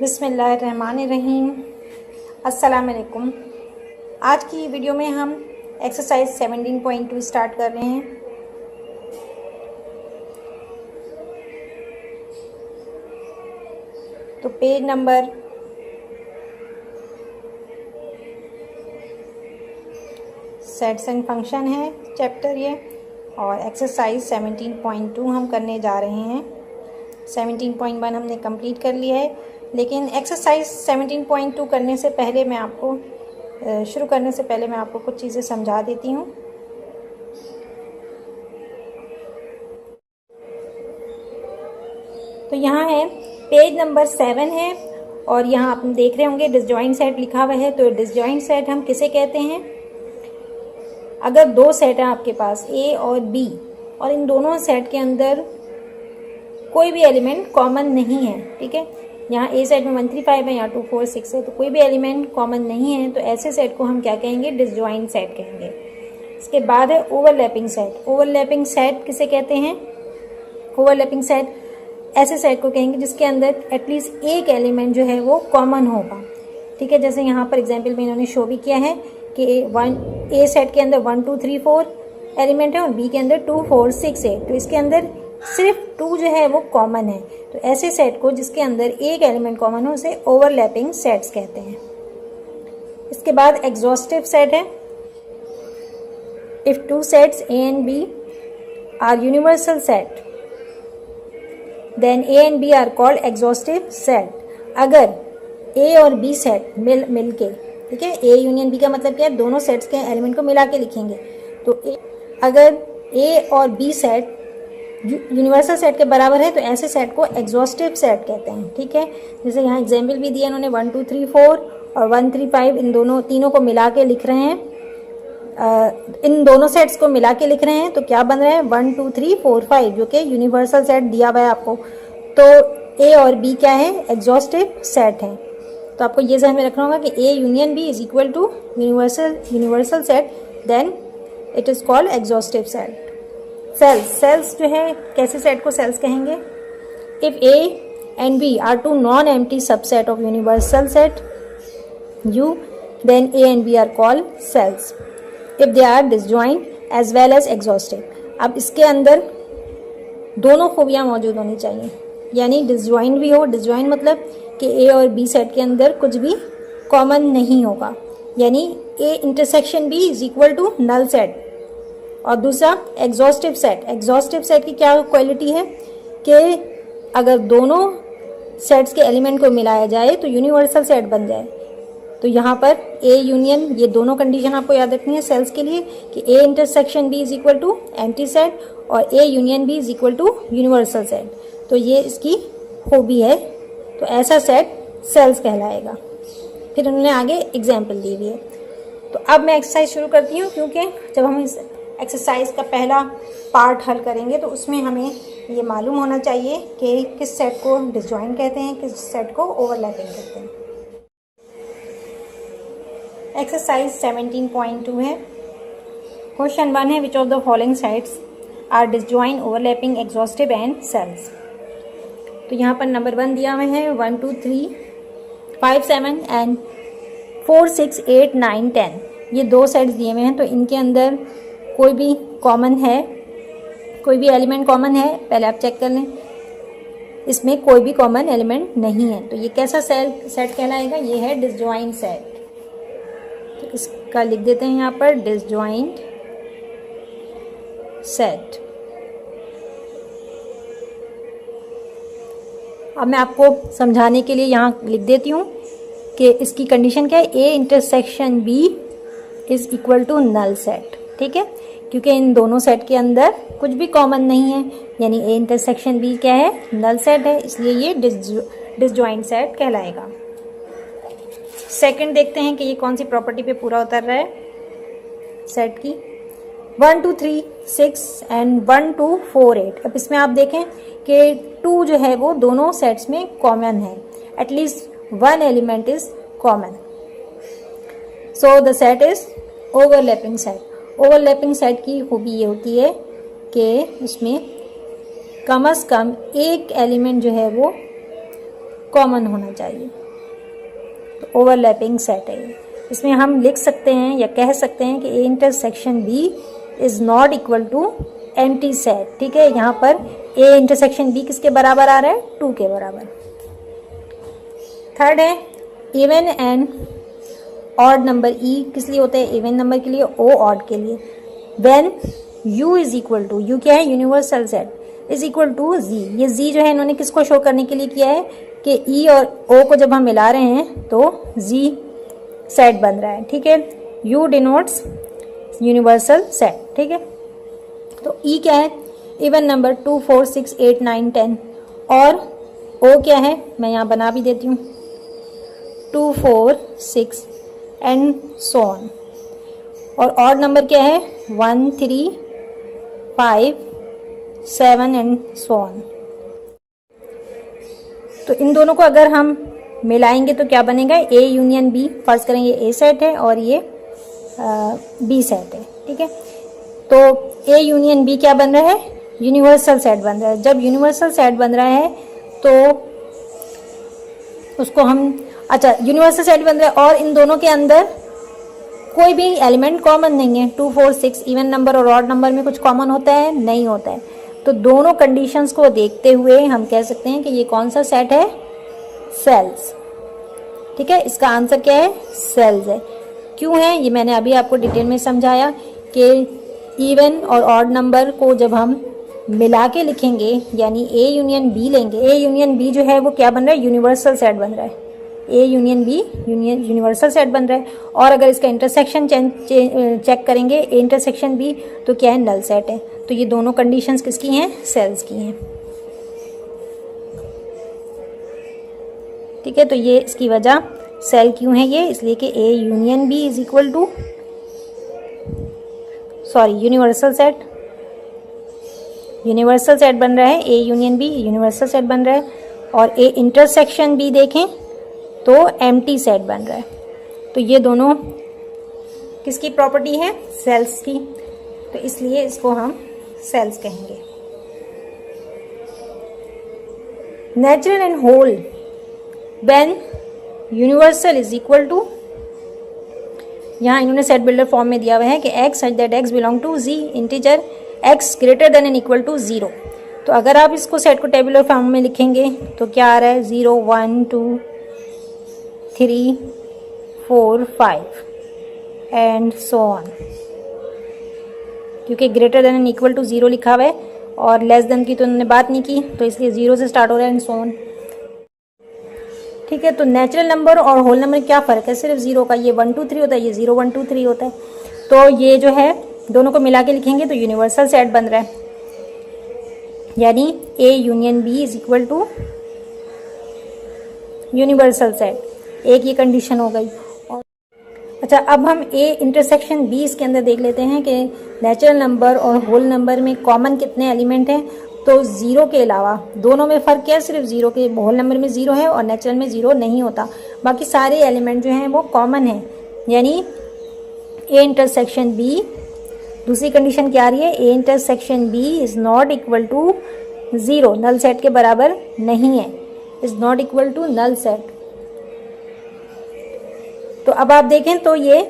बिस्मिल्लाहिर्रहमानिर्रहीम। अस्सलाम वालेकुम। आज की वीडियो में हम एक्सरसाइज 17.2 स्टार्ट कर रहे हैं। तो page number sets and function है चैप्टर ये, और एक्सरसाइज 17.2 हम करने जा रहे हैं। 17.1 हमने कंप्लीट कर लिया है, लेकिन एक्सरसाइज 17.2 करने से पहले मैं आपको शुरू करने से पहले मैं आपको कुछ चीज़ें समझा देती हूँ। तो यहाँ है पेज नंबर 7 है, और यहाँ आप देख रहे होंगे डिसजॉइंट सेट लिखा हुआ है। तो डिसजॉइंट सेट हम किसे कहते हैं? अगर दो सेट हैं आपके पास ए और बी, और इन दोनों सेट के अंदर कोई भी एलिमेंट कॉमन नहीं है, ठीक है। यहाँ ए सेट में 1 3 5 है, यहाँ 2 4 6 है, तो कोई भी एलिमेंट कॉमन नहीं है, तो ऐसे सेट को हम क्या कहेंगे? डिसजॉइंट सेट कहेंगे। इसके बाद है ओवरलैपिंग सेट। ओवरलैपिंग सेट किसे कहते हैं? ओवरलैपिंग सेट ऐसे सेट को कहेंगे जिसके अंदर एटलीस्ट एक एलिमेंट जो है वो कॉमन होगा, ठीक है। जैसे यहाँ पर एग्जाम्पल में इन्होंने शो भी किया है कि ए सेट के अंदर 1 2 3 4 एलिमेंट है और बी के अंदर 2 4 6 है, तो इसके अंदर सिर्फ 2 जो है वो कॉमन है। तो ऐसे सेट को जिसके अंदर एक एलिमेंट कॉमन हो उसे ओवरलैपिंग सेट्स कहते हैं। इसके बाद एग्जॉस्टिव सेट है। If 2 sets A and B are universal set then A and B are called exhaustive set. अगर ए और बी सेट मिल के, ठीक है, ए यूनियन बी का मतलब क्या है? दोनों सेट्स के एलिमेंट को मिला के लिखेंगे। तो अगर ए और बी सेट यूनिवर्सल सेट के बराबर है तो ऐसे सेट को एग्जॉस्टिव सेट कहते हैं, ठीक है। जैसे यहाँ एग्जाम्पल भी दिया इन्होंने 1 2 3 4 और 1 3 5, इन दोनों तीनों को मिला के लिख रहे हैं। इन दोनों सेट्स को मिला के लिख रहे हैं तो क्या बन रहा है? 1 2 3 4 5, जो कि यूनिवर्सल सेट दिया हुआ है आपको। तो ए और बी क्या है? एग्जॉस्टिव सेट है। तो आपको ये ध्यान में रखना होगा कि A union B is equal to universal set, then it is called exhaustive set. Cells जो है, कैसे सेट को सेल्स कहेंगे? If A and B are two non empty subset of universal set U, then A and B are called cells if they are disjoint as well as exhaustive. अब इसके अंदर दोनों खूबियां मौजूद होनी चाहिए, यानी डिसजॉइंट भी हो। डिसजॉइंट मतलब कि ए और बी सेट के अंदर कुछ भी कॉमन नहीं होगा, यानी A intersection B is equal to null set. और दूसरा एग्जॉस्टिव सेट। एग्जॉस्टिव सेट की क्या क्वालिटी है कि अगर दोनों सेट्स के एलिमेंट को मिलाया जाए तो यूनिवर्सल सेट बन जाए। तो यहाँ पर ए यूनियन, ये दोनों कंडीशन आपको याद रखनी है सेल्स के लिए कि A intersection B is equal to empty set और A union B is equal to universal set. तो ये इसकी खूबी है, तो ऐसा सेट सेल्स कहलाएगा। फिर उन्होंने आगे एग्जाम्पल दी हुई है। तो अब मैं एक्सरसाइज शुरू करती हूँ, क्योंकि जब हम इस एक्सरसाइज का पहला पार्ट हल करेंगे तो उसमें हमें ये मालूम होना चाहिए कि किस सेट को डिसजॉइंट कहते हैं, किस सेट को ओवरलैपिंग कहते हैं। एक्सरसाइज 17.2 है। क्वेश्चन 1 है, which of the following sets are disjoint, overlapping, exhaustive and cells. तो यहाँ पर नंबर 1 दिया हुआ है 1 2 3 5 7 एंड 4 6 8 9 10। ये दो सेट्स दिए हुए हैं, तो इनके अंदर कोई भी कॉमन है, कोई भी एलिमेंट कॉमन है? पहले आप चेक कर लें, इसमें कोई भी कॉमन एलिमेंट नहीं है, तो ये कैसा सेट कहलाएगा? ये है डिसजॉइंट सेट। तो इसका लिख देते हैं यहाँ पर डिसजॉइंट सेट। अब मैं आपको समझाने के लिए यहाँ लिख देती हूँ कि इसकी कंडीशन क्या है? A intersection B is equal to null set, ठीक है, क्योंकि इन दोनों सेट के अंदर कुछ भी कॉमन नहीं है, यानी ए इंटरसेक्शन बी क्या है? नल सेट है, इसलिए ये डिसजॉइंट सेट कहलाएगा। सेकंड देखते हैं कि ये कौन सी प्रॉपर्टी पे पूरा उतर रहा है सेट की। 1 2 3 6 एंड 1 2 4 8। अब इसमें आप देखें कि 2 जो है वो दोनों सेट्स में कॉमन है, at least 1 element is common, so the set is overlapping set. Overlapping set की खूबी ये होती है कि उसमें कम से कम एक एलिमेंट जो है वो कॉमन होना चाहिए। तो ओवरलैपिंग सेट है ये। इसमें हम लिख सकते हैं या कह सकते हैं कि A intersection B is not equal to empty set. ठीक है, यहाँ पर ए इंटरसेक्शन बी किसके बराबर आ रहा है? 2 के बराबर। थर्ड है इवन एंड ऑड नंबर। ई किस लिए होता है? इवन नंबर के लिए, ओ ऑड के लिए। When u is equal to, U क्या है? Universal set, is equal to z। ये z जो है इन्होंने किसको शो करने के लिए किया है कि e और o को जब हम मिला रहे हैं तो z सेट बन रहा है। ठीक है, u डिनोट्स यूनिवर्सल सेट। ठीक है, तो e क्या है? Even number 2 4 6 8 9 10। और o क्या है? मैं यहाँ बना भी देती हूँ, 2 4 6 एंड सो ऑन। और ऑड नंबर क्या है? 1 3 5 7 एंड सो ऑन। तो इन दोनों को अगर हम मिलाएंगे तो क्या बनेगा? A union B. फर्ज करें ये ए सेट है और ये बी सेट है। ठीक है, तो ए यूनियन बी क्या बन रहा है? यूनिवर्सल सेट बन रहा है। जब यूनिवर्सल सेट बन रहा है तो उसको हम, अच्छा यूनिवर्सल सेट बन रहा है और इन दोनों के अंदर कोई भी एलिमेंट कॉमन नहीं है। 2 4 6 इवन नंबर और ऑड नंबर में कुछ कॉमन होता है? नहीं होता है। तो दोनों कंडीशंस को देखते हुए हम कह सकते हैं कि ये कौन सा सेट है? सेल्स। ठीक है, इसका आंसर क्या है? सेल्स है। क्यों है ये मैंने अभी आपको डिटेल में समझाया कि इवन और ऑड नंबर को जब हम मिला के लिखेंगे यानी ए यूनियन बी लेंगे, ए यूनियन बी जो है वो क्या बन रहा है? यूनिवर्सल सेट बन रहा है। A union B universal set बन रहा है। और अगर इसका इंटरसेक्शन चेक करेंगे ए इंटरसेक्शन बी तो क्या है? नल सेट है। तो ये दोनों कंडीशंस किसकी हैं? सेल्स की हैं। ठीक है, तो ये इसकी वजह सेल क्यों है ये? इसलिए कि A union B is equal to, sorry universal set, universal set बन रहा है। A union B universal set बन रहा है और ए इंटरसेक्शन बी देखें तो एम्प्टी सेट बन रहा है। तो ये दोनों किसकी प्रॉपर्टी है? सेल्स की। तो इसलिए इसको हम सेल्स कहेंगे। Natural and whole when universal is equal to, यहाँ इन्होंने सेट बिल्डर फॉर्म में दिया हुआ है कि x such that x belong to z integer x greater than and equal to 0। तो अगर आप इसको सेट को टेबुलर फॉर्म में लिखेंगे तो क्या आ रहा है? 0 1 2 3 4 5 एंड सो ऑन। क्योंकि greater than and equal to 0 लिखा हुआ है और लेस देन की तो उन्होंने बात नहीं की, तो इसलिए 0 से स्टार्ट हो रहा है एंड सो ऑन। ठीक है, तो नेचुरल नंबर और होल नंबर में क्या फ़र्क है? सिर्फ 0 का। ये 1 2 3 होता है, ये 0 1 2 3 होता है। तो ये जो है दोनों को मिला के लिखेंगे तो यूनिवर्सल सेट बन रहा है, यानी A union B is equal to universal set. एक ये कंडीशन हो गई। और अच्छा, अब हम ए इंटरसेक्शन बी इसके अंदर देख लेते हैं कि नेचुरल नंबर और होल नंबर में कॉमन कितने एलिमेंट हैं। तो 0 के अलावा दोनों में फ़र्क क्या है? सिर्फ 0 के, होल नंबर में 0 है और नेचुरल में 0 नहीं होता। बाकी सारे एलिमेंट जो हैं वो कॉमन हैं, यानी ए इंटरसेक्शन बी। दूसरी कंडीशन क्या आ रही है? A intersection B is not equal to 0, null set के बराबर नहीं है, is not equal to null set. तो अब आप देखें तो ये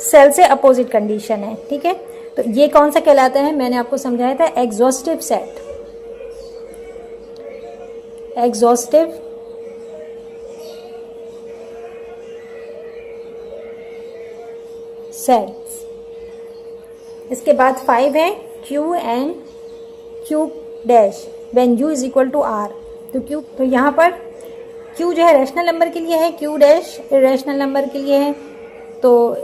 सेल से अपोजिट कंडीशन है। ठीक है, तो ये कौन सा कहलाता है? मैंने आपको समझाया था एग्जॉस्टिव सेट। Exhaustive sets. इसके बाद 5 है Q and Q dash when U is equal to R। तो Q, तो यहाँ पर Q जो है रैशनल नंबर के लिए है, Q डैश इरेशनल नंबर के लिए है। तो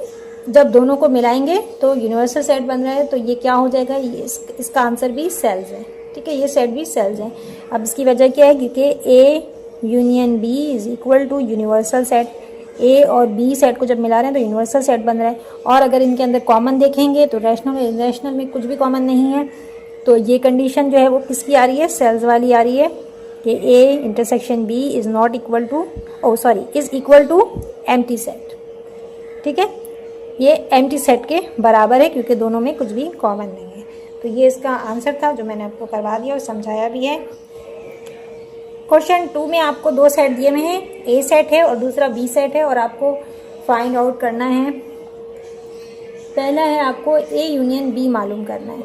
जब दोनों को मिलाएंगे तो यूनिवर्सल सेट बन रहा है। तो ये क्या हो जाएगा? ये इसका आंसर भी सेल्स है। ठीक है, ये सेट भी सेल्स हैं। अब इसकी वजह क्या है? क्योंकि A union B is equal to universal set. A और बी सेट को जब मिला रहे हैं तो यूनिवर्सल सेट बन रहा है। और अगर इनके अंदर कॉमन देखेंगे तो रैशनल और इरेशनल में कुछ भी कॉमन नहीं है। तो ये कंडीशन जो है वो किसकी आ रही है? सेल्स वाली आ रही है कि A intersection B is not equal to, oh sorry, is equal to empty set. ठीक है, ये एम्प्टी सेट के बराबर है क्योंकि दोनों में कुछ भी कॉमन नहीं है। तो ये इसका आंसर था जो मैंने आपको करवा दिया और समझाया भी है। क्वेश्चन 2 में आपको दो सेट दिए हुए हैं, ए सेट है और दूसरा बी सेट है, और आपको फाइंड आउट करना है। पहला है आपको ए यूनियन बी मालूम करना है,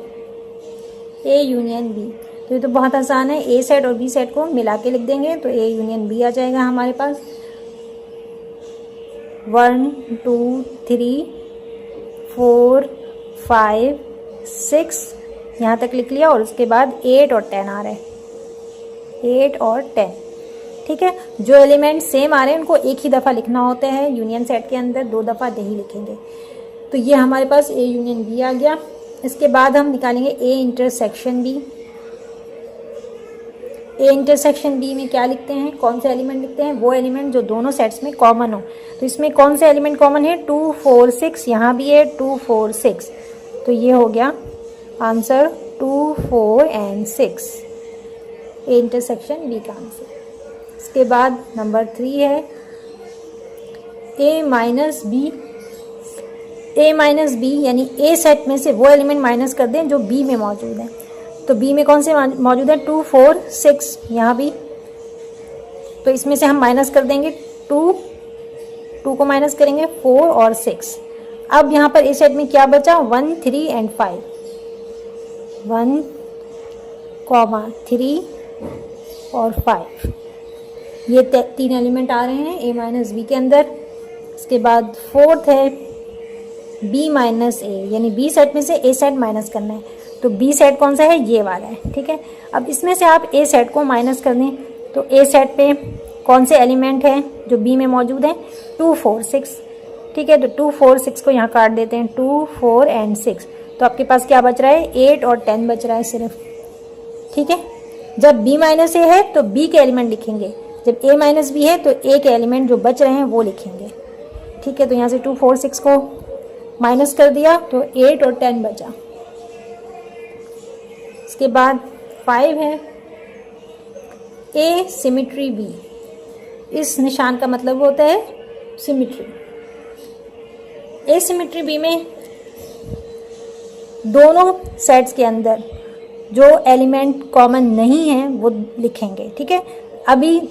ए यूनियन बी। तो ये तो बहुत आसान है, ए सेट और बी सेट को मिला के लिख देंगे तो ए यूनियन बी आ जाएगा हमारे पास। 1 2 3 4 5 6 यहाँ तक लिख लिया, और उसके बाद 8 और 10 आ रहा है, 8 और 10। ठीक है, जो एलिमेंट सेम आ रहे हैं उनको एक ही दफ़ा लिखना होता है, यूनियन सेट के अंदर 2 दफ़ा नहीं लिखेंगे। तो ये हमारे पास ए यूनियन बी आ गया। इसके बाद हम निकालेंगे A intersection B. A intersection B में क्या लिखते हैं, कौन से एलिमेंट लिखते हैं, वो एलिमेंट जो दोनों सेट्स में कॉमन हो। तो इसमें कौन से एलिमेंट कॉमन है, 2 4 6, यहाँ भी है 2 4 6, तो ये हो गया answer 2 4 and 6, A intersection B का आंसर। इसके बाद नंबर 3 है A minus B. A minus B यानी ए सेट में से वो एलिमेंट माइनस कर दें जो बी में मौजूद है। तो बी में कौन से मौजूद है, 2 4 6, यहाँ भी। तो इसमें से हम माइनस कर देंगे 2 को माइनस करेंगे 4 और 6। अब यहाँ पर ए सेट में क्या बचा, 1 3 एंड 5, 1 3 और 5, ये 3 एलिमेंट आ रहे हैं ए माइनस बी के अंदर। इसके बाद फोर्थ है बी माइनस ए, यानी बी सेट में से ए सेट माइनस करना है। तो बी सेट कौन सा है, ये वाला है। ठीक है, अब इसमें से आप ए सेट को माइनस कर दें तो ए सेट पे कौन से एलिमेंट हैं जो बी में मौजूद हैं, 2 4 6। ठीक है, तो 2 4 6 को यहाँ काट देते हैं, 2 4 एंड 6। तो आपके पास क्या बच रहा है, 8 और 10 बच रहा है सिर्फ। ठीक है, जब बी माइनस ए है तो बी के एलिमेंट लिखेंगे, जब ए माइनस बी है तो ए के एलिमेंट जो बच रहे हैं वो लिखेंगे। ठीक है, तो यहाँ से 2 4 6 को माइनस कर दिया तो 8 और 10 बचा। इसके बाद 5 है ए सिमिट्री बी। इस निशान का मतलब होता है सिमिट्री। ए सिमिट्री बी में दोनों सेट्स के अंदर जो एलिमेंट कॉमन नहीं है वो लिखेंगे। ठीक है, अभी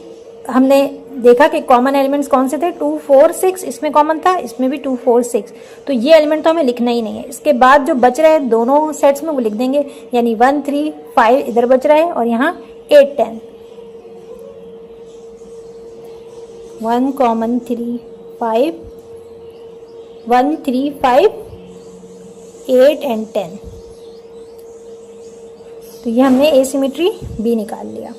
हमने देखा कि कॉमन एलिमेंट्स कौन से थे, 2 4 6, इसमें कॉमन था, इसमें भी 2 4 6, तो ये एलिमेंट तो हमें लिखना ही नहीं है। इसके बाद जो बच रहे हैं दोनों सेट्स में वो लिख देंगे, यानी 1 3 5 इधर बच रहा है और यहाँ 8 10, 1 कॉमन 3 5, 1 3 5 8 एंड 10। तो ये हमने एसिमेट्री बी निकाल लिया।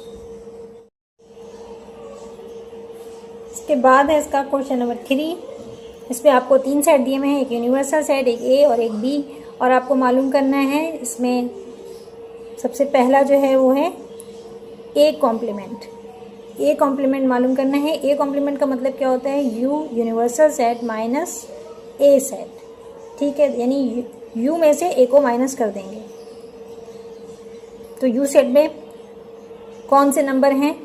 इसके बाद है इसका क्वेश्चन नंबर 3। इसमें आपको 3 सेट दिए हुए हैं, एक यूनिवर्सल सेट, एक ए और एक बी, और आपको मालूम करना है इसमें सबसे पहला जो है वो है ए कॉम्प्लीमेंट। ए कॉम्प्लीमेंट मालूम करना है। ए कॉम्प्लीमेंट का मतलब क्या होता है, U universal set minus A set. ठीक है, यानी यू में से ए को माइनस कर देंगे। तो यू सेट में कौन से नंबर हैं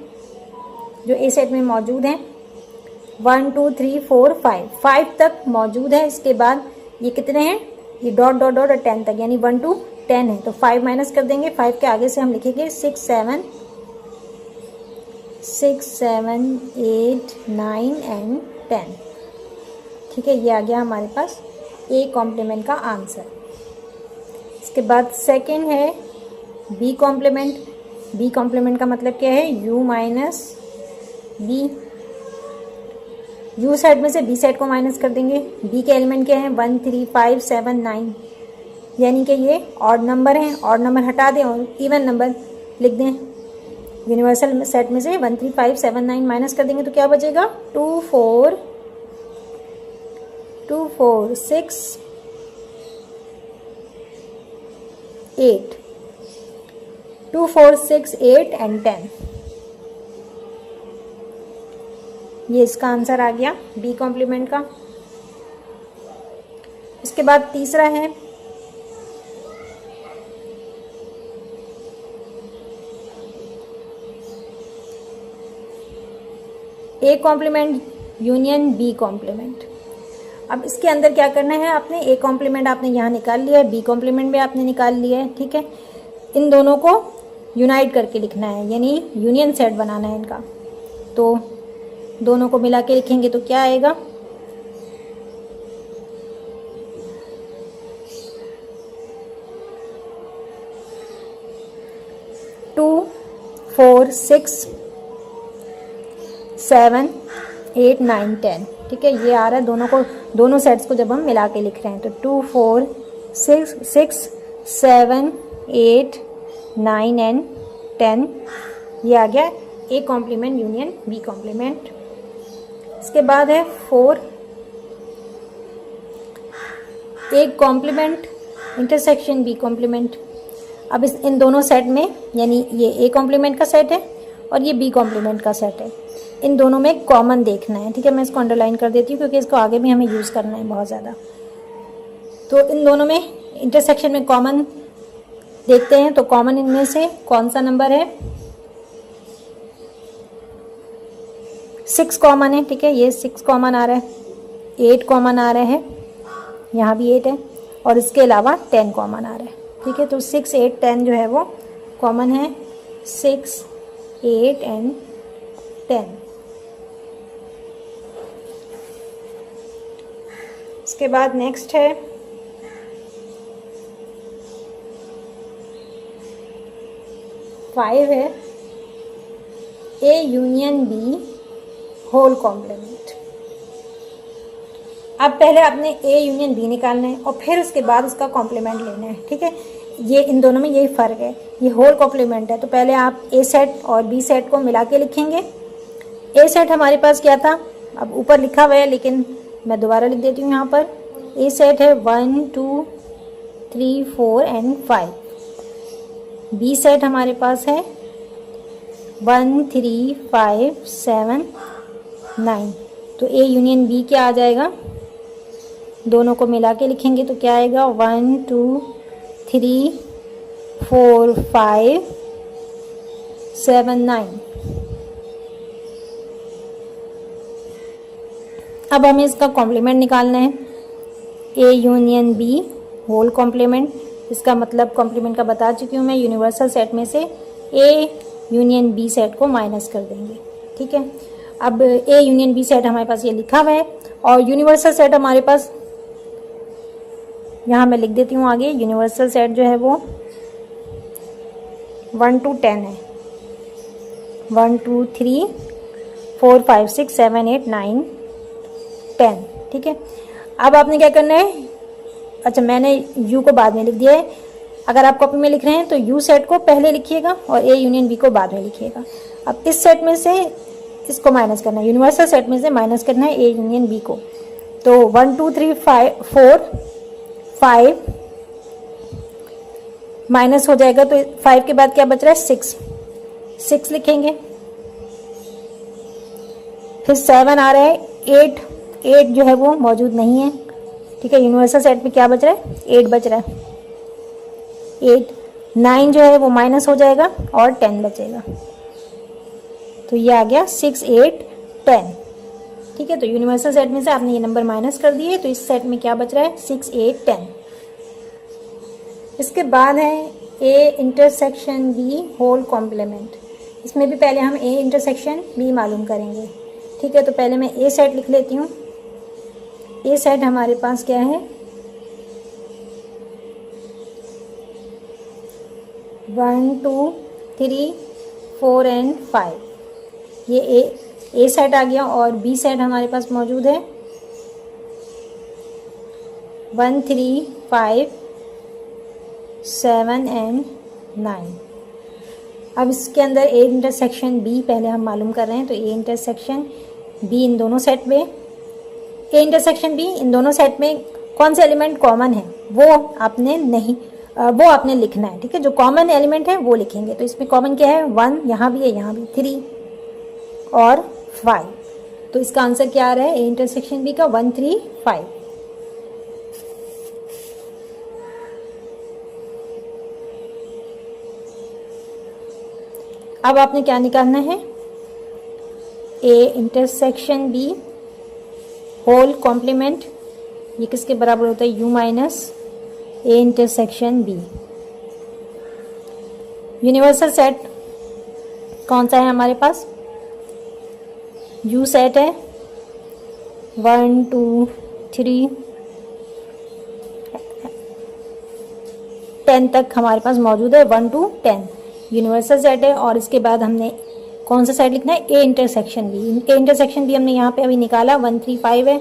जो ए सेट में मौजूद हैं, 1 2 3 4 5, 5 तक मौजूद है। इसके बाद ये कितने हैं, ये डॉट डॉट डॉट और 10 तक, यानी 1 to 10 है। तो 5 माइनस कर देंगे, 5 के आगे से हम लिखेंगे 6 7 8 9 एंड 10। ठीक है, ये आ गया हमारे पास ए कॉम्प्लीमेंट का आंसर। इसके बाद सेकंड है बी कॉम्प्लीमेंट। बी कॉम्प्लीमेंट का मतलब क्या है, U minus B. U set में से बी सेट को माइनस कर देंगे। बी के एलिमेंट क्या है, 1 3 5 7 9, यानी कि ये ऑड नंबर हैं। ऑड नंबर हटा दें और इवन नंबर लिख दें। यूनिवर्सल सेट में से 1 3 5 7 9 माइनस कर देंगे तो क्या बचेगा, 2 4 6 8, 2 4 6 8 एंड 10। ये इसका आंसर आ गया बी कॉम्प्लीमेंट का। इसके बाद तीसरा है A complement union B complement. अब इसके अंदर क्या करना है, आपने ए कॉम्प्लीमेंट आपने यहाँ निकाल लिया है, बी कॉम्प्लीमेंट भी आपने निकाल लिया है। ठीक है, इन दोनों को यूनाइट करके लिखना है, यानी यूनियन सेट बनाना है इनका। तो दोनों को मिला के लिखेंगे तो क्या आएगा, 2 4 6 7 8 9 10। ठीक है, ये आ रहा है दोनों को, दोनों सेट्स को जब हम मिला के लिख रहे हैं तो 2 4 6 7 8 9 एंड 10, ये आ गया A complement union B complement. इसके बाद है 4 A complement intersection B complement. अब इन दोनों सेट में, यानी ये ए कॉम्प्लीमेंट का सेट है और ये बी कॉम्प्लीमेंट का सेट है, इन दोनों में कॉमन देखना है। ठीक है, मैं इसको अंडरलाइन कर देती हूँ क्योंकि इसको आगे भी हमें यूज़ करना है बहुत ज़्यादा। तो इन दोनों में इंटरसेक्शन में कॉमन देखते हैं, तो कॉमन इनमें से कौन सा नंबर है, 6 कॉमन है। ठीक है, ये 6 कॉमन आ रहा है, 8 कॉमन आ रहा है, यहाँ भी 8 है, और इसके अलावा 10 कॉमन आ रहा है। ठीक है, तो 6 8 10 जो है वो कॉमन है, 6 8 एंड 10। इसके बाद नेक्स्ट है 5 है A union B whole complement. अब पहले आपने ए यूनियन बी निकालना है और फिर उसके बाद उसका कॉम्प्लीमेंट लेना है। ठीक है, ये इन दोनों में यही फ़र्क है, ये होल कॉम्प्लीमेंट है। तो पहले आप ए सेट और बी सेट को मिला के लिखेंगे। ए सेट हमारे पास क्या था, अब ऊपर लिखा हुआ है लेकिन मैं दोबारा लिख देती हूँ यहाँ पर। ए सेट है 1 2 3 4 एंड 5। बी सेट हमारे पास है 1 3 5 7 9। तो ए यूनियन बी क्या आ जाएगा, दोनों को मिला के लिखेंगे तो क्या आएगा, 1 2 3 4 5 7 9। अब हमें इसका कॉम्प्लीमेंट निकालना है, A union B whole complement. इसका मतलब कॉम्प्लीमेंट का बता चुकी हूँ मैं, यूनिवर्सल सेट में से ए यूनियन बी सेट को माइनस कर देंगे। ठीक है, अब ए यूनियन बी सेट हमारे पास ये लिखा हुआ है और यूनिवर्सल सेट हमारे पास, यहाँ मैं लिख देती हूँ आगे, यूनिवर्सल सेट जो है वो 1 to 10 है, 1 2 3 4 5 6 7 8 9 10। ठीक है, अब आपने क्या करना है, अच्छा मैंने यू को बाद में लिख दिया है, अगर आप कॉपी में लिख रहे हैं तो यू सेट को पहले लिखिएगा और ए यूनियन बी को बाद में लिखिएगा। अब इस सेट में से इसको माइनस करना है, यूनिवर्सल सेट में से माइनस करना है ए यूनियन बी को। तो 1 2 3 4 5 माइनस हो जाएगा, तो 5 के बाद क्या बच रहा है, 6 लिखेंगे। फिर 7 आ रहा है, 8 जो है वो मौजूद नहीं है। ठीक है, यूनिवर्सल सेट में क्या बच रहा है, 8 बच रहा है, 8 9 जो है वो माइनस हो जाएगा और 10 बचेगा। तो ये आ गया 6 8 10। ठीक है, तो यूनिवर्सल सेट में से आपने ये नंबर माइनस कर दिए, तो इस सेट में क्या बच रहा है, 6 8 10। इसके बाद है A intersection B whole complement. इसमें भी पहले हम ए इंटरसेक्शन बी मालूम करेंगे। ठीक है, तो पहले मैं ए सेट लिख लेती हूँ। ए सेट हमारे पास क्या है, 1 2 3 4 एंड 5। ये ए सेट आ गया और बी सेट हमारे पास मौजूद है 1 3 5 7 एंड 9। अब इसके अंदर ए इंटरसेक्शन बी पहले हम मालूम कर रहे हैं, तो ए इंटरसेक्शन बी इन दोनों सेट में, ए इंटरसेक्शन बी इन दोनों सेट में कौन से एलिमेंट कॉमन है वो आपने लिखना है। ठीक है, जो कॉमन एलिमेंट है वो लिखेंगे। तो इसमें कॉमन क्या है, 1 यहाँ भी है, यहाँ भी 3 और 5। तो इसका आंसर क्या आ रहा है, ए इंटरसेक्शन बी का 1 3 5। अब आपने क्या निकालना है, A intersection B whole complement, ये किसके बराबर होता है, U minus A intersection B. Universal set कौन सा है हमारे पास? यू सेट है, 1 2 3 10 तक हमारे पास मौजूद है, 1 to 10 यूनिवर्सल सेट है। और इसके बाद हमने कौन सा सेट लिखना है? A intersection B. A intersection B हमने यहाँ पे अभी निकाला, 1 3 5 है,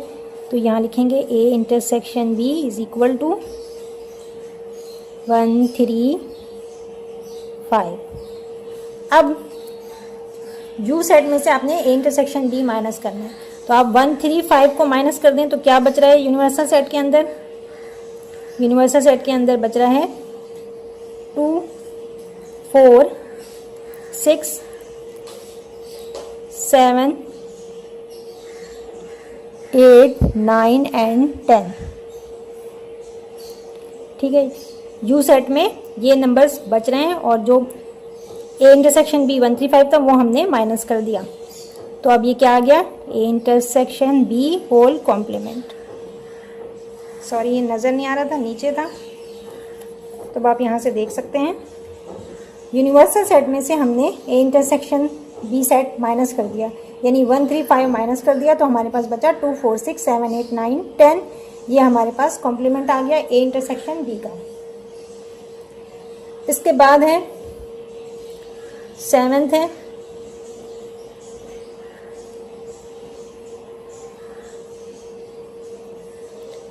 तो यहाँ लिखेंगे A intersection B is equal to 1 3 5। अब यू सेट में से आपने ए इंटरसेक्शन बी माइनस करना है, तो आप 1 3 5 को माइनस कर दें तो क्या बच रहा है यूनिवर्सल सेट के अंदर? यूनिवर्सल सेट के अंदर बच रहा है 2 4 6 7 8 9 एंड 10। ठीक है, यू सेट में ये नंबर्स बच रहे हैं और जो ए इंटरसेक्शन बी 1 3 5 था वो हमने माइनस कर दिया, तो अब ये क्या आ गया? A intersection B whole complement. Sorry ये नज़र नहीं आ रहा था, नीचे था, तो आप यहाँ से देख सकते हैं। यूनिवर्सल सेट में से हमने A intersection B set minus कर दिया, यानी 1 3 5 माइनस कर दिया, तो हमारे पास बचा 2 4 6 7 8 9 10। ये हमारे पास कॉम्प्लीमेंट आ गया ए इंटरसेक्शन बी का। इसके बाद है 7th है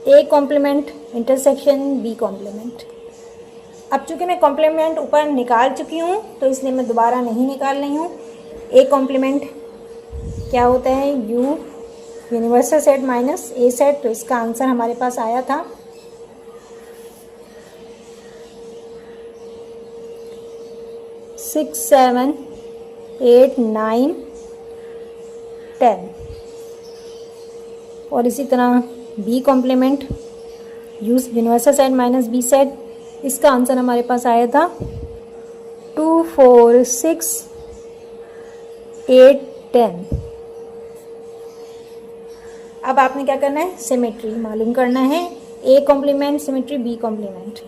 A complement intersection B complement. अब चूंकि मैं कॉम्प्लीमेंट ऊपर निकाल चुकी हूँ तो इसलिए मैं दोबारा नहीं निकाल रही हूँ। ए कॉम्प्लीमेंट क्या होता है? U universal set minus A set, तो इसका आंसर हमारे पास आया था 6 7 8 9 10। और इसी तरह B complement use universal set minus B set, इसका आंसर हमारे पास आया था 2 4 6 8 10। अब आपने क्या करना है? सिमेट्री मालूम करना है, A complement symmetry B complement.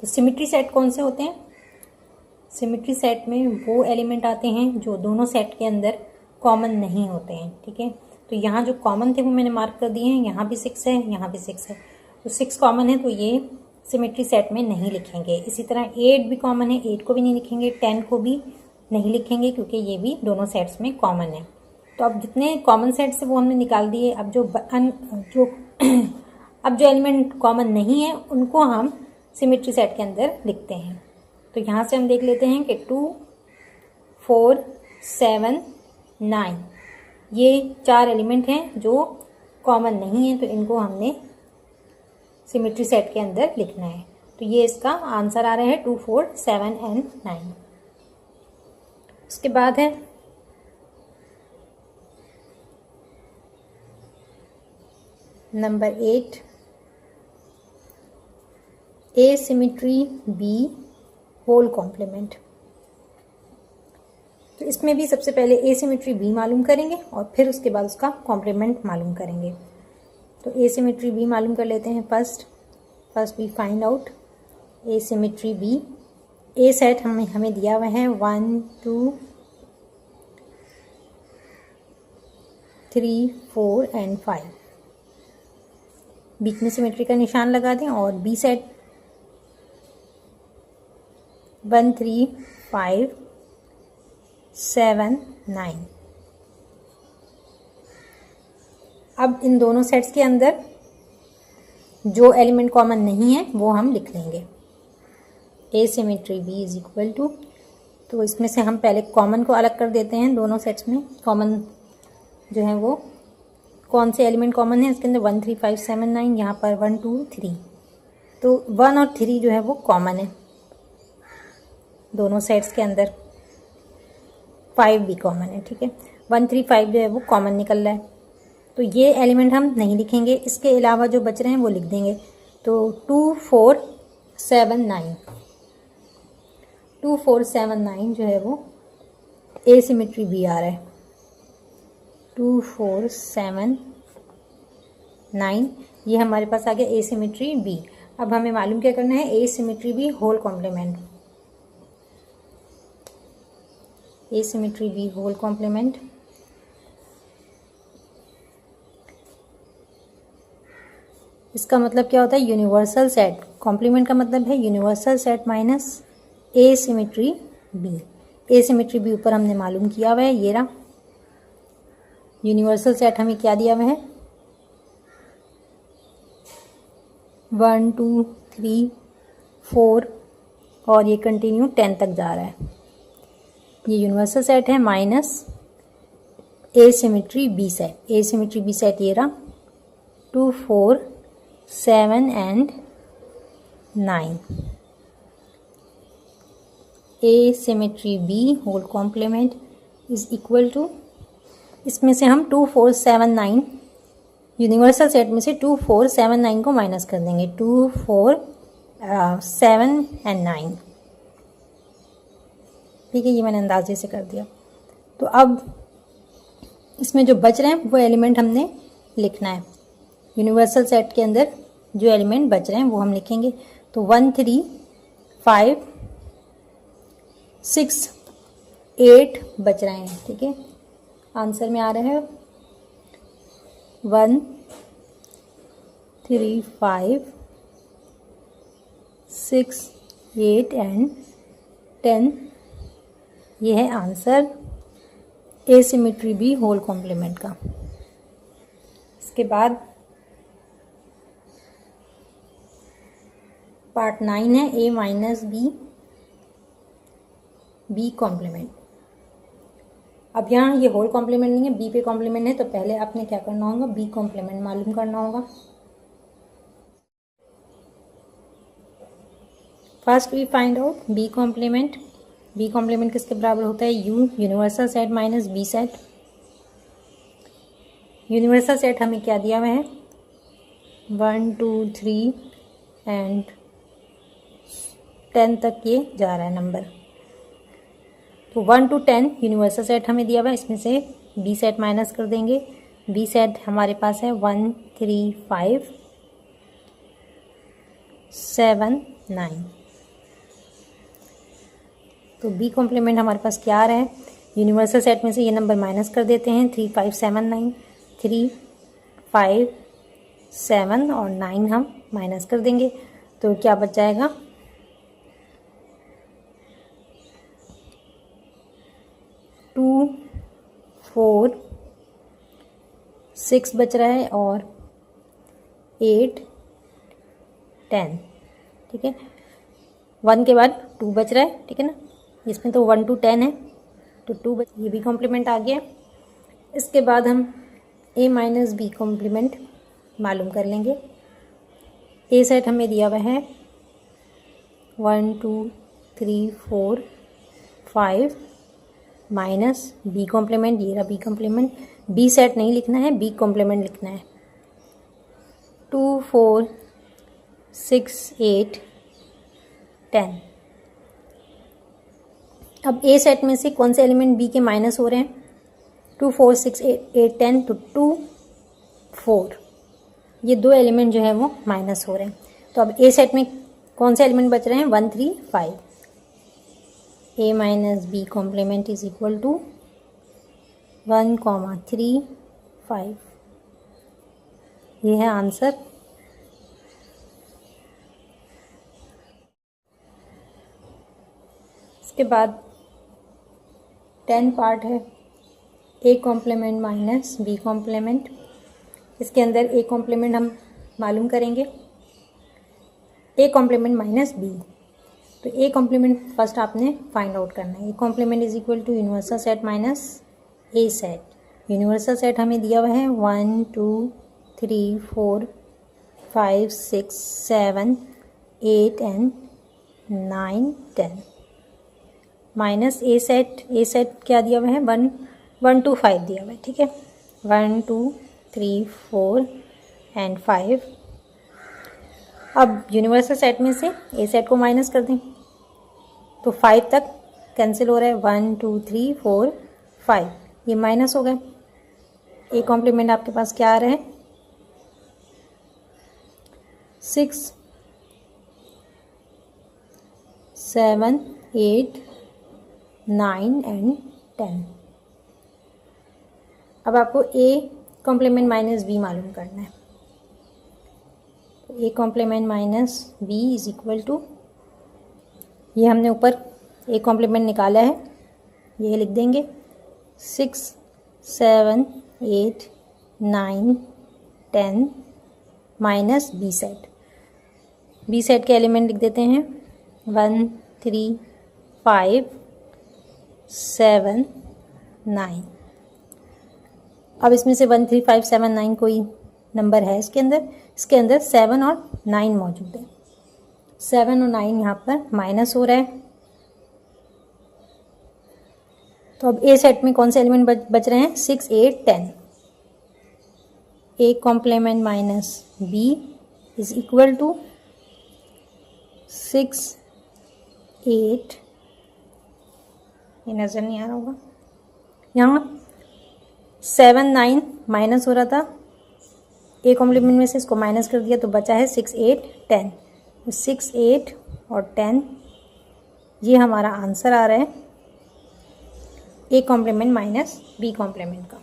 तो सिमेट्री सेट कौन से होते हैं? सिमेट्री सेट में वो एलिमेंट आते हैं जो दोनों सेट के अंदर कॉमन नहीं होते हैं। ठीक है, तो यहाँ जो कॉमन थे वो मैंने मार्क कर दिए हैं, यहाँ भी 6 है, यहाँ भी 6 है, तो 6 कॉमन है, तो ये सिमेट्री सेट में नहीं लिखेंगे। इसी तरह 8 भी कॉमन है, 8 को भी नहीं लिखेंगे, 10 को भी नहीं लिखेंगे क्योंकि ये भी दोनों सेट्स में कॉमन है। तो अब जितने कॉमन सेट्स है वो हमने निकाल दिए। अब अब जो एलिमेंट कॉमन नहीं है उनको हम सिमेट्री सेट के अंदर लिखते हैं। तो यहाँ से हम देख लेते हैं कि 2 4 7 9 ये 4 एलिमेंट हैं जो कॉमन नहीं है, तो इनको हमने सिमेट्री सेट के अंदर लिखना है। तो ये इसका आंसर आ रहा है 2 4 7 एंड 9। उसके बाद है नंबर 8 ए सिमेट्री बी होल कॉम्प्लीमेंट। तो इसमें भी सबसे पहले ए सिमेट्री बी मालूम करेंगे और फिर उसके बाद उसका कॉम्प्लीमेंट मालूम करेंगे। तो ए सिमेट्री बी मालूम कर लेते हैं। First we find out A symmetry B. A set हमें दिया हुआ है 1 2 3 4 एंड 5। बीच में सिमेट्री का निशान लगा दें और बी सेट 1 3 5 7 9। अब इन दोनों सेट्स के अंदर जो एलिमेंट कॉमन नहीं है वो हम लिख लेंगे। A symmetry B is equal to, तो इसमें से हम पहले कॉमन को अलग कर देते हैं। दोनों सेट्स में कॉमन जो है वो कौन से एलिमेंट कॉमन है इसके अंदर? 1 3 5 7 9, यहाँ पर 1 2 3, तो 1 और 3 जो है वो कॉमन है दोनों सेट्स के अंदर। 5 भी कॉमन है। ठीक है, 1 3 5 जो है वो कॉमन निकल रहा है, तो ये एलिमेंट हम नहीं लिखेंगे। इसके अलावा जो बच रहे हैं वो लिख देंगे। तो 2 4 7 9, 2 4 7 9 जो है वो ए सिमेट्री बी आ रहा है। 2 4 7 9 ये हमारे पास आ गया ए सिमेट्री बी। अब हमें मालूम क्या करना है, ए सिमेट्री बी होल कॉम्प्लीमेंट। ए सिमेट्री बी होल कॉम्प्लीमेंट। इसका मतलब क्या होता है, यूनिवर्सल सेट। कॉम्प्लीमेंट का मतलब है universal set minus A symmetry B. A symmetry B ऊपर हमने मालूम किया हुआ है, ये रहा। यूनिवर्सल सेट हमें क्या दिया हुआ है, 1 2 3 4 और ये कंटिन्यू 10 तक जा रहा है। ये यूनिवर्सल सेट है minus A symmetry B set. A symmetry B set ये रहा, 2 4 7 and 9। A symmetry B whole complement is equal to, इसमें से हम 2 4 7 9 यूनिवर्सल सेट में से 2 4 7 9 को माइनस कर देंगे। 2 4 7 एंड 9, ठीक है। ये मैंने अंदाजे से कर दिया। तो अब इसमें जो बच रहे हैं वो एलिमेंट हमने लिखना है। यूनिवर्सल सेट के अंदर जो एलिमेंट बच रहे हैं वो हम लिखेंगे। तो 1 3 5 6 8 बच रहे हैं, ठीक है। आंसर में आ रहा है 1 3 5 6 8 एंड 10। ये है answer A symmetry B whole complement का। इसके बाद पार्ट 9 है ए माइनस बी कॉम्प्लीमेंट। अब यहाँ ये होल कॉम्प्लीमेंट नहीं है, बी पे कॉम्प्लीमेंट है, तो पहले आपने क्या करना होगा, बी कॉम्प्लीमेंट मालूम करना होगा। First we find out B complement. B complement किसके बराबर होता है, U universal set minus B set. Universal set हमें क्या दिया हुआ है, 1 2 3 एंड 10 तक ये जा रहा है नंबर। तो 1 to 10 यूनिवर्सल सेट हमें दिया हुआ है, इसमें से बी सेट माइनस कर देंगे। बी सेट हमारे पास है 1 3 5 7 9। तो बी कॉम्प्लीमेंट हमारे पास क्या आ रहा है, यूनिवर्सल सेट में से ये नंबर माइनस कर देते हैं। 3 5 7 9, 3 5 7 और 9 हम माइनस कर देंगे। तो क्या बच जाएगा, 2 4 6 बच रहा है और 8 10, ठीक है। 1 के बाद 2 बच रहा है, ठीक है ना। इसमें तो 1 to 10 है, तो 2 बच, ये भी कॉम्प्लीमेंट आ गया। इसके बाद हम ए माइनस बी कॉम्प्लीमेंट मालूम कर लेंगे। ए सेट हमें दिया हुआ है 1 2 3 4 5 माइनस बी कॉम्प्लीमेंट, ये रहा बी कॉम्प्लीमेंट। बी सेट नहीं लिखना है, बी कॉम्प्लीमेंट लिखना है। 2 4 6 8 10। अब ए सेट में से कौन से एलिमेंट बी के माइनस हो रहे हैं, 2 4 6 8 10, तो 2 4 ये दो एलिमेंट जो है वो माइनस हो रहे हैं। तो अब ए सेट में कौन से एलिमेंट बच रहे हैं, 1 3 5। A minus B complement is equal to 1 3 5। ये है आंसर। इसके बाद 10 पार्ट है A complement minus B complement. इसके अंदर ए कॉम्प्लीमेंट हम मालूम करेंगे, ए कॉम्प्लीमेंट माइनस बी। तो ए कॉम्प्लीमेंट फर्स्ट आपने फाइंड आउट करना है। A complement is equal to universal set minus A set. Universal set हमें दिया हुआ है 1 2 3 4 5 6 7 8 and 9 10 minus A set. A set क्या दिया हुआ है, 1 2 5 दिया हुआ है, ठीक है। 1 2 3 4 एंड 5। अब यूनिवर्सल सेट में से ए सेट को माइनस कर दें तो 5 तक कैंसिल हो रहा है। 1 2 3 4 5 ये माइनस हो गए। ए कॉम्प्लीमेंट आपके पास क्या आ रहा है, 6 7 8 9 एंड 10। अब आपको a कॉम्प्लीमेंट माइनस b मालूम करना है। a complement minus b is equal to, ये हमने ऊपर a कॉम्प्लीमेंट निकाला है, ये लिख देंगे 6 7 8 9 10 minus b set. b set के एलिमेंट लिख देते हैं 1 3 5 7 9। अब इसमें से 1 3 5 7 9 कोई नंबर है इसके अंदर 7 और 9 मौजूद है। 7 और 9 यहाँ पर माइनस हो रहा है। तो अब ए सेट में कौन से एलिमेंट बच रहे हैं? 6 8 10। A complement minus B is equal to 6 8, ये नज़र नहीं आ रहा होगा, यहाँ 7 9 माइनस हो रहा था, ए कॉम्प्लीमेंट में से इसको माइनस कर दिया तो बचा है 6 8 10। 6 8 और 10, ये हमारा आंसर आ रहा है A complement minus B complement का।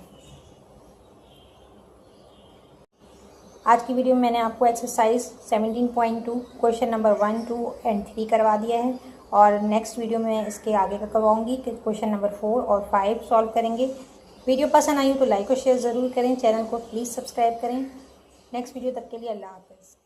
आज की वीडियो में मैंने आपको एक्सरसाइज 17.2 क्वेश्चन नंबर 1 2 एंड 3 करवा दिया है, और नेक्स्ट वीडियो में इसके आगे का करवाऊंगी कि क्वेश्चन नंबर 4 और 5 सॉल्व करेंगे। वीडियो पसंद आई हो तो लाइक और शेयर ज़रूर करें, चैनल को प्लीज़ सब्सक्राइब करें। नेक्स्ट वीडियो तक के लिए अल्लाह हाफ़िज़।